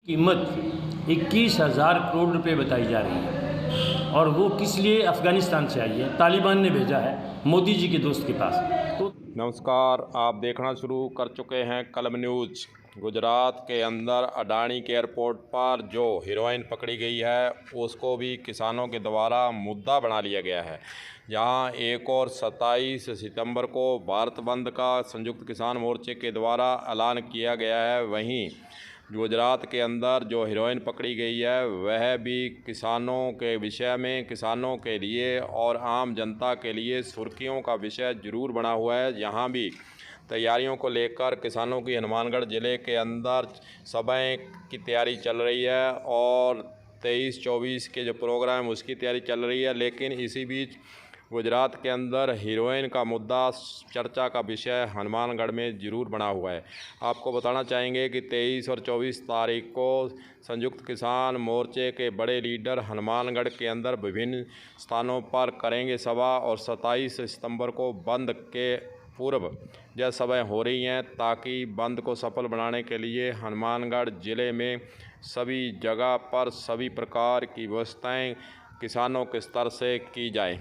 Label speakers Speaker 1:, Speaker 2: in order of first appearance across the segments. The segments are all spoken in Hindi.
Speaker 1: कीमत 21,000 करोड़ रुपए बताई जा रही है और वो किस लिए अफ़गानिस्तान से आई है, तालिबान ने भेजा है मोदी जी के दोस्त के पास। तो
Speaker 2: नमस्कार, आप देखना शुरू कर चुके हैं कलम न्यूज़। गुजरात के अंदर अडानी के एयरपोर्ट पर जो हीरोइन पकड़ी गई है उसको भी किसानों के द्वारा मुद्दा बना लिया गया है। जहां एक और 27 सितंबर को भारत बंद का संयुक्त किसान मोर्चे के द्वारा ऐलान किया गया है, वहीं गुजरात के अंदर जो हीरोइन पकड़ी गई है वह भी किसानों के विषय में, किसानों के लिए और आम जनता के लिए सुर्खियों का विषय जरूर बना हुआ है। यहाँ भी तैयारियों को लेकर किसानों की हनुमानगढ़ ज़िले के अंदर सभाएं की तैयारी चल रही है और 23-24 के जो प्रोग्राम है उसकी तैयारी चल रही है। लेकिन इसी बीच गुजरात के अंदर हीरोइन का मुद्दा चर्चा का विषय हनुमानगढ़ में ज़रूर बना हुआ है। आपको बताना चाहेंगे कि 23 और 24 तारीख को संयुक्त किसान मोर्चे के बड़े लीडर हनुमानगढ़ के अंदर विभिन्न स्थानों पर करेंगे सभा और 27 सितंबर को बंद के पूर्व यह सभाएं हो रही हैं ताकि बंद को सफल बनाने के लिए हनुमानगढ़ ज़िले में सभी जगह पर सभी प्रकार की व्यवस्थाएं किसानों के स्तर से की जाए।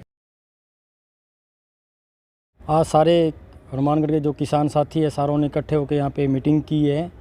Speaker 3: आज सारे हनुमानगढ़ के जो किसान साथी है सारों ने इकट्ठे होकर यहाँ पे मीटिंग की है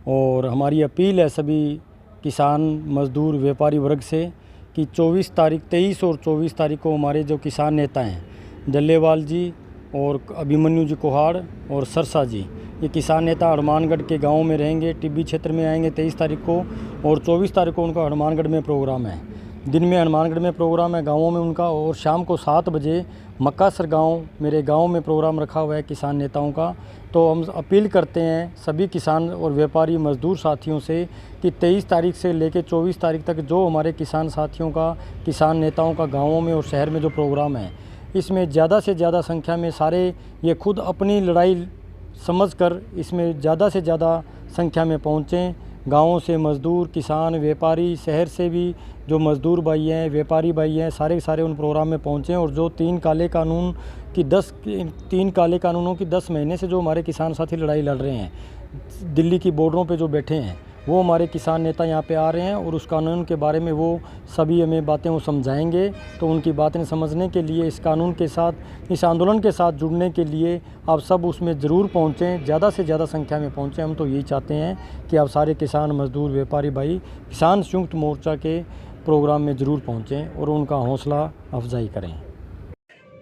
Speaker 3: और हमारी अपील है सभी किसान मजदूर व्यापारी वर्ग से कि 23 और 24 तारीख को हमारे जो किसान नेता हैं जल्लेवाल जी और अभिमन्यु जी कोहाड़ और सरसा जी, ये किसान नेता हनुमानगढ़ के गाँव में रहेंगे। टिब्बी क्षेत्र में आएंगे 23 तारीख को और 24 तारीख को उनका हनुमानगढ़ में प्रोग्राम है। दिन में हनुमानगढ़ में प्रोग्राम है गाँवों में उनका, और शाम को 7 बजे मक्कासर गांव मेरे गांव में प्रोग्राम रखा हुआ है किसान नेताओं का। तो हम अपील करते हैं सभी किसान और व्यापारी मजदूर साथियों से कि 23 तारीख से लेकर 24 तारीख तक जो हमारे किसान साथियों का, किसान नेताओं का गाँवों में और शहर में जो प्रोग्राम है, इसमें ज़्यादा से ज़्यादा संख्या में सारे ये खुद अपनी लड़ाई समझकर इसमें ज़्यादा से ज़्यादा संख्या में पहुँचें। गाँवों से मज़दूर, किसान, व्यापारी, शहर से भी जो मज़दूर भाई हैं, व्यापारी भाई हैं, सारे उन प्रोग्राम में पहुँचें। और जो 3 काले कानूनों की 10 महीने से जो हमारे किसान साथी लड़ाई लड़ रहे हैं, दिल्ली की बॉर्डरों पे जो बैठे हैं, वो हमारे किसान नेता यहाँ पे आ रहे हैं और उस कानून के बारे में वो सभी हमें बातें वो समझाएंगे। तो उनकी बातें समझने के लिए इस कानून के साथ, इस आंदोलन के साथ जुड़ने के लिए आप सब उसमें ज़रूर पहुँचें, ज़्यादा से ज़्यादा संख्या में पहुँचें। हम तो यही चाहते हैं कि आप सारे किसान मजदूर व्यापारी भाई किसान संयुक्त मोर्चा के प्रोग्राम में ज़रूर पहुँचें और उनका हौसला अफजाई करें।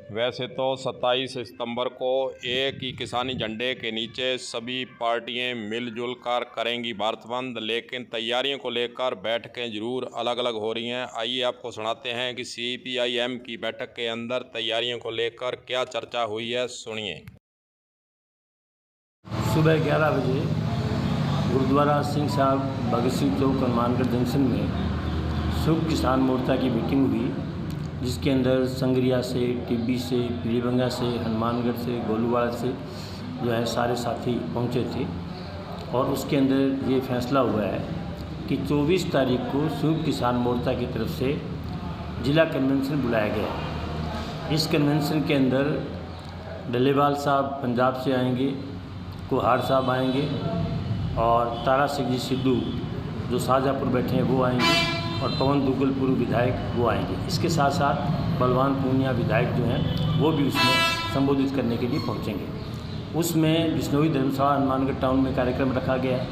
Speaker 2: वैसे तो 27 सितंबर को एक ही किसानी झंडे के नीचे सभी पार्टियां मिलजुल कर करेंगी भारत बंद, लेकिन तैयारियों को लेकर बैठकें जरूर अलग अलग हो रही हैं। आइए आपको सुनाते हैं कि CPIM की बैठक के अंदर तैयारियों को लेकर क्या चर्चा हुई है, सुनिए।
Speaker 1: सुबह 11 बजे गुरुद्वारा सिंह साहब भगत सिंह चौक हनुमानगढ़ जंक्शन में संयुक्त किसान मोर्चा की मीटिंग हुई, जिसके अंदर संगरिया से, टिब्बी से, पीलीभंगा से, हनुमानगढ़ से, गोलूवाड़ा से जो है सारे साथी पहुंचे थे। और उसके अंदर ये फैसला हुआ है कि 24 तारीख को संयुक्त किसान मोर्चा की तरफ से जिला कन्वेंशन बुलाया गया है। इस कन्वेंशन के अंदर डल्लेवाल साहब पंजाब से आएंगे, कोहाड़ साहब आएंगे और तारा सिंह जी सिद्धू जो शाहजहाँपुर बैठे हैं वो आएंगे और पवन दुग्गल पूर्व विधायक वो आएंगे। इसके साथ साथ बलवान पूनिया विधायक जो हैं वो भी उसमें संबोधित करने के लिए पहुंचेंगे। उसमें बिश्नोई धर्मशाला हनुमानगढ़ टाउन में कार्यक्रम रखा गया है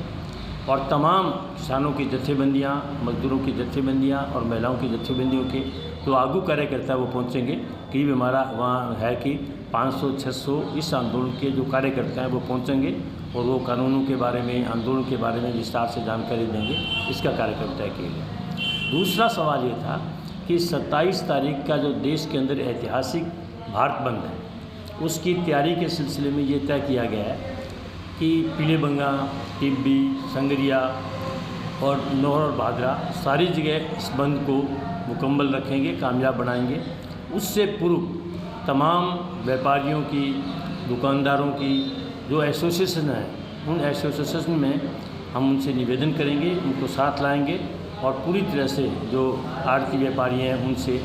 Speaker 1: और तमाम किसानों की जत्थेबंदियाँ, मजदूरों की जत्थेबंदियाँ और महिलाओं की जत्थेबंदियों के जो आगू कार्यकर्ता वो पहुँचेंगे। करीब हमारा वहाँ है कि 500-600 इस आंदोलन के जो कार्यकर्ता हैं वो पहुँचेंगे और वो कानूनों के बारे में, आंदोलन के बारे में विस्तार से जानकारी देंगे। इसका कार्यक्रम तय किया गया। दूसरा सवाल ये था कि 27 तारीख का जो देश के अंदर ऐतिहासिक भारत बंद है, उसकी तैयारी के सिलसिले में ये तय किया गया है कि पीलीभंगा, टिब्बी, संगरिया और नौहर और भादरा सारी जगह इस बंद को मुकम्मल रखेंगे, कामयाब बनाएंगे। उससे पूर्व तमाम व्यापारियों की, दुकानदारों की जो एसोसिएशन है, उन एसोसिएशन में हम उनसे निवेदन करेंगे, उनको साथ लाएंगे और पूरी तरह से जो आड़ती व्यापारी हैं उनसे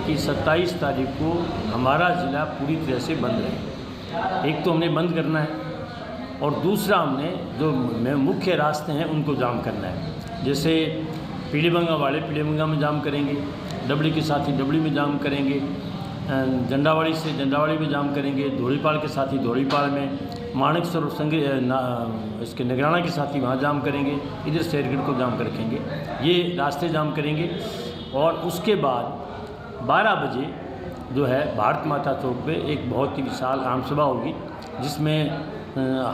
Speaker 1: कि 27 तारीख को हमारा ज़िला पूरी तरह से बंद रहे। एक तो हमने बंद करना है और दूसरा हमने जो मुख्य रास्ते हैं उनको जाम करना है। जैसे पीलीबंगा वाले पीलीबंगा में जाम करेंगे, डबली के साथी डबली में जाम करेंगे, झंडावाड़ी से झंडावाड़ी में जाम करेंगे, धोड़ीपाल के साथी धोड़ीपाल में, माणिकसर और इसके नगराना के साथी वहाँ जाम करेंगे, इधर शेरगढ़ को जाम कर रखेंगे। ये रास्ते जाम करेंगे। और उसके बाद 12 बजे जो है भारत माता चौक पे एक बहुत ही विशाल आम सभा होगी, जिसमें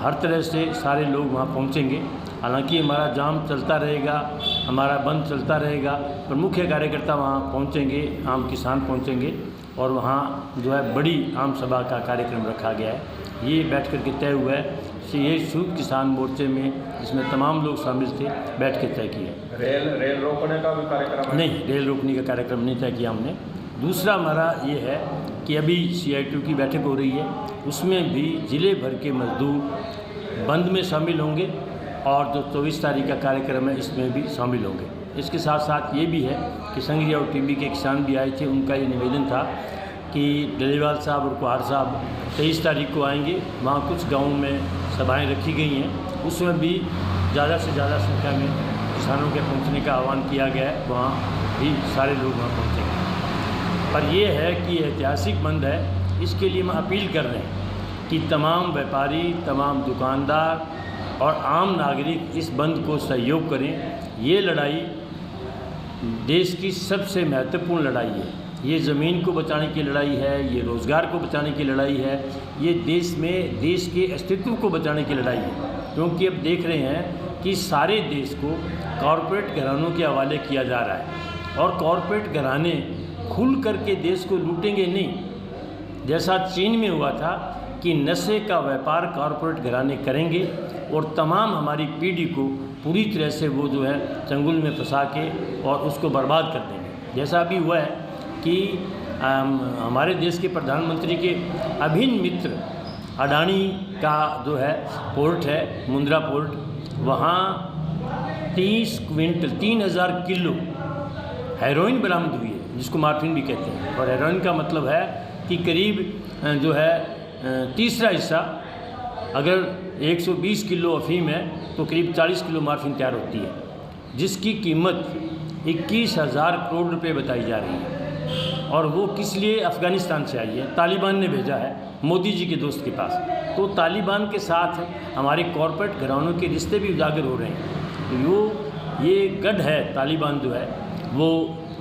Speaker 1: हर तरह से सारे लोग वहाँ पहुँचेंगे। हालांकि हमारा जाम चलता रहेगा, हमारा बंद चलता रहेगा, पर मुख्य कार्यकर्ता वहाँ पहुँचेंगे, आम किसान पहुँचेंगे और वहाँ जो है बड़ी आम सभा का कार्यक्रम रखा गया है। ये बैठ कर के तय हुआ है। ये संयुक्त किसान मोर्चे में इसमें तमाम लोग शामिल थे, बैठ के तय किया।
Speaker 2: रेल रोकने का भी कार्यक्रम
Speaker 1: नहीं, रेल रोकने का कार्यक्रम नहीं तय किया हमने। दूसरा हमारा ये है कि अभी CITU की बैठक हो रही है, उसमें भी ज़िले भर के मजदूर बंद में शामिल होंगे और जो 24 तारीख का कार्यक्रम है इसमें भी शामिल होंगे। इसके साथ साथ ये भी है कि संगरिया और टीबी के किसान भी आए थे। उनका ये निवेदन था कि डलेवाल साहब और कुहार साहब 23 तारीख को आएंगे। वहाँ कुछ गाँवों में सभाएं रखी गई हैं, उसमें भी ज़्यादा से ज़्यादा संख्या में किसानों के पहुँचने का आह्वान किया गया है। वहाँ भी सारे लोग वहाँ पहुँचेंगे। पर यह है कि ऐतिहासिक बंद है, इसके लिए हम अपील कर रहे हैं कि तमाम व्यापारी, तमाम दुकानदार और आम नागरिक इस बंद को सहयोग करें। ये लड़ाई देश की सबसे महत्वपूर्ण लड़ाई है। ये ज़मीन को बचाने की लड़ाई है, ये रोज़गार को बचाने की लड़ाई है, ये देश के अस्तित्व को बचाने की लड़ाई है। क्योंकि अब देख रहे हैं कि सारे देश को कॉरपोरेट घरानों के हवाले किया जा रहा है और कॉरपोरेट घराने खुल करके देश को लूटेंगे नहीं। जैसा चीन में हुआ था कि नशे का व्यापार कॉरपोरेट घराने करेंगे और तमाम हमारी पीढ़ी को पूरी तरह से वो जो है चंगुल में फंसा के और उसको बर्बाद कर देंगे। जैसा अभी हुआ है कि हमारे देश के प्रधानमंत्री के अभिन्न मित्र अडानी का जो है पोर्ट है, मुंद्रा पोर्ट, वहाँ 30 क्विंटल 3000 किलो हेरोइन बरामद हुई है, जिसको मार्फिन भी कहते हैं। और हेरोइन का मतलब है कि करीब जो है तीसरा हिस्सा, अगर 120 किलो अफीम है तो करीब 40 किलो मार्फिन तैयार होती है, जिसकी कीमत 21,000 करोड़ रुपए बताई जा रही है। और वो किस लिए अफ़गानिस्तान से आई है, तालिबान ने भेजा है मोदी जी के दोस्त के पास। तो तालिबान के साथ हमारे कॉरपोरेट घरानों के रिश्ते भी उजागर हो रहे हैं। तो ये गढ़ है, तालिबान जो है वो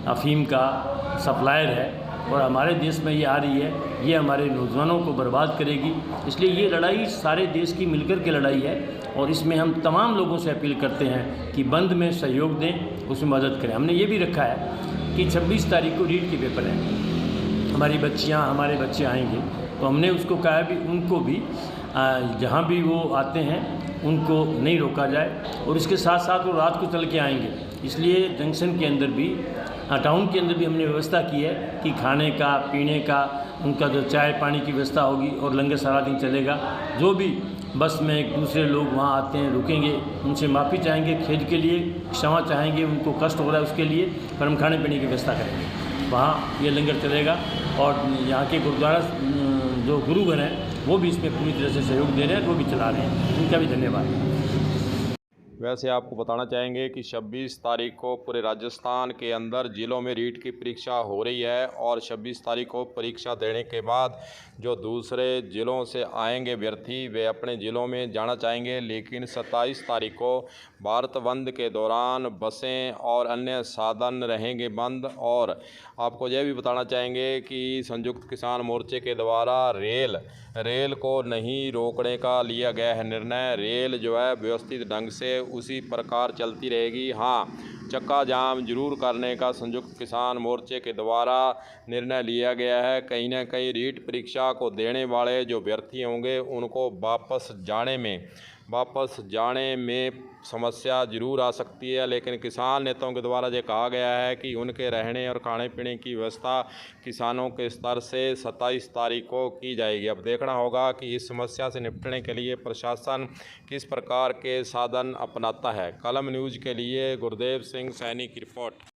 Speaker 1: अफीम का सप्लायर है और हमारे देश में ये आ रही है, ये हमारे नौजवानों को बर्बाद करेगी। इसलिए ये लड़ाई सारे देश की मिलकर के लड़ाई है और इसमें हम तमाम लोगों से अपील करते हैं कि बंद में सहयोग दें, उसमें मदद करें। हमने ये भी रखा है कि 26 तारीख को रीट के पेपर हैं, हमारी बच्चियाँ, हमारे बच्चे आएंगे, तो हमने उसको कहा है भी उनको भी जहाँ भी वो आते हैं उनको नहीं रोका जाए और इसके साथ साथ वो रात को चल के आएंगे। इसलिए जंक्शन के अंदर भी, टाउन के अंदर भी हमने व्यवस्था की है कि खाने का, पीने का, उनका जो चाय पानी की व्यवस्था होगी और लंगर सारा दिन चलेगा। जो भी बस में एक दूसरे लोग वहाँ आते हैं, रुकेंगे, उनसे माफ़ी चाहेंगे, खेद के लिए क्षमा चाहेंगे, उनको कष्ट हो रहा है उसके लिए, पर हम खाने पीने की व्यवस्था करेंगे। वहाँ ये लंगर चलेगा और यहाँ के गुरुद्वारा जो गुरुगण हैं वो भी इसमें पूरी तरह से सहयोग दे रहे हैं, वो भी चला रहे हैं, उनका भी धन्यवाद।
Speaker 2: वैसे आपको बताना चाहेंगे कि 26 तारीख को पूरे राजस्थान के अंदर ज़िलों में रीट की परीक्षा हो रही है और 26 तारीख को परीक्षा देने के बाद जो दूसरे ज़िलों से आएंगे अभ्यर्थी वे अपने ज़िलों में जाना चाहेंगे। लेकिन 27 तारीख को भारत बंद के दौरान बसें और अन्य साधन रहेंगे बंद। और आपको यह भी बताना चाहेंगे कि संयुक्त किसान मोर्चे के द्वारा रेल को नहीं रोकने का लिया गया है निर्णय। रेल जो है व्यवस्थित ढंग से उसी प्रकार चलती रहेगी। हाँ, चक्का जाम जरूर करने का संयुक्त किसान मोर्चे के द्वारा निर्णय लिया गया है। कहीं ना कहीं रीट परीक्षा को देने वाले जो अभ्यर्थी होंगे उनको वापस जाने में समस्या जरूर आ सकती है। लेकिन किसान नेताओं के द्वारा ये कहा गया है कि उनके रहने और खाने पीने की व्यवस्था किसानों के स्तर से 27 तारीख को की जाएगी। अब देखना होगा कि इस समस्या से निपटने के लिए प्रशासन किस प्रकार के साधन अपनाता है। कलम न्यूज़ के लिए गुरदेव सिंह सैनी की रिपोर्ट।